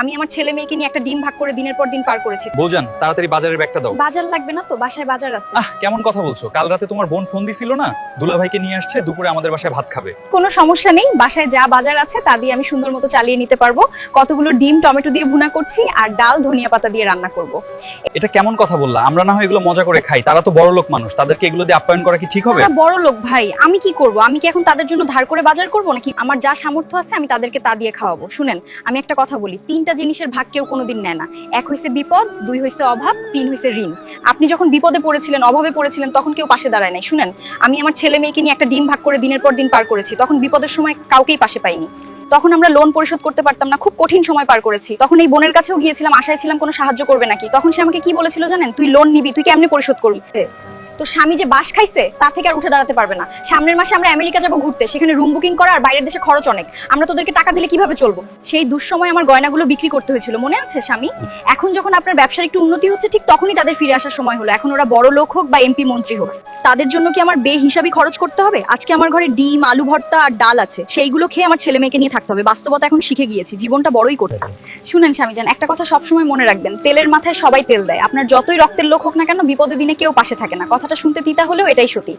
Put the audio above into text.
আমি আমার ছেলে মেয়েকে নিয়ে একটা ডিম ভাগ করে দিনের পর দিন পার করেছি। বৌজান তাড়াতাড়ি বাজারের ব্যাগটা দাও। বাজার লাগবে না তো, বাসায় বাজার আছে। কেমন কথা বলছো? কাল রাতে তোমার বোন ফোন দিছিল না, দুলাভাইকে নিয়ে আসছে, দুপুরে আমাদের বাসায় ভাত খাবে। কোনো সমস্যা নেই, বাসায় যা বাজার আছে তা দিয়ে আমি সুন্দর মতো চালিয়ে নিতে পারবো। কতগুলো ডিম টমেটো দিয়ে ভুনা করছি আর ডাল ধনিয়া পাতা দিয়ে রান্না করব। এটা কেমন কথা বললা? আমরা না হয় এগুলো মজা করে খাই, তারা তো বড় লোক মানুষ, তাদেরকে এগুলো দিয়ে আপ্যায়ন করা কি ঠিক হবে? তারা বড় লোক ভাই, আমি কি করব? আমি কি এখন তাদের জন্য ধার করে বাজার করব নাকি? আমার যা সামর্থ্য আছে আমি তাদেরকে তা দিয়ে খাওয়াবো। শুনেন, আমি একটা কথা বলি, তিনটা জিনিসের ভাগ কেউ কোনোদিন নেয় না। এক হইছে বিপদ, দুই হইছে অভাব, তিন হইছে ঋণ। আপনি যখন বিপদে পড়েছিলেন, অভাবে পড়েছিলেন, তখন কেউ পাশে দাঁড়ায় নাই। শুনেন, আমি আমার ছেলে মেয়েকে নিয়ে একটা ডিম ভাগ করে দিনের পর দিন পার করেছি, তখন বিপদের সময় কাউকেই পাশে পাইনি। তখন আমরা লোন পরিশোধ করতে পারতাম না, খুব কঠিন সময় পার করেছি। তখন এই বোনের কাছেও গিয়েছিলাম, আশায় ছিলাম কোনো সাহায্য করবে নাকি। তখন সে আমাকে কি বলেছিল জানেন? তুই লোন নিবি, তুই কেমনে পরিশোধ করবি? তো স্বামী যে বাস খাইছে তা থেকে আর উঠে দাঁড়াতে পারবে না। সামনের মাসে আমরা আমেরিকা যাবো ঘুরতে, সেখানে রুম বুকিং করা আর বাইরের দেশে খরচ অনেক। আমরা তোদেরকে টাকা দিলে কিভাবে চলবো? সেই দুঃসময় আমার গয়নাগুলো বিক্রি করতে হয়েছিল, মনে আছে স্বামী? এখন যখন আপনার ব্যবসার একটু উন্নতি হচ্ছে, ঠিক তখনই তাদের ফিরে আসার সময় হলো। এখন ওরা বড় লোক হোক বা এমপি মন্ত্রী হোক, তাদের জন্য কি আমার বেহিসাবি খরচ করতে হবে? আজকে আমার ঘরে ডিম, আলু ভর্তা আর ডাল আছে, সেইগুলো খেয়ে আমার ছেলে মেয়েকে নিয়ে থাকতে হবে। বাস্তবতা এখন শিখে গিয়েছি, জীবনটা বড়ই করতে। শুনেন স্বামীজান, একটা কথা সবসময় মনে রাখবেন, তেলের মাথায় সবাই তেল দেয়। আপনার যতই রক্তের লোক হোক না কেন, বিপদের দিনে কেউ পাশে থাকে না। কথাটা শুনতে তিতা হলেও এটাই সত্যি।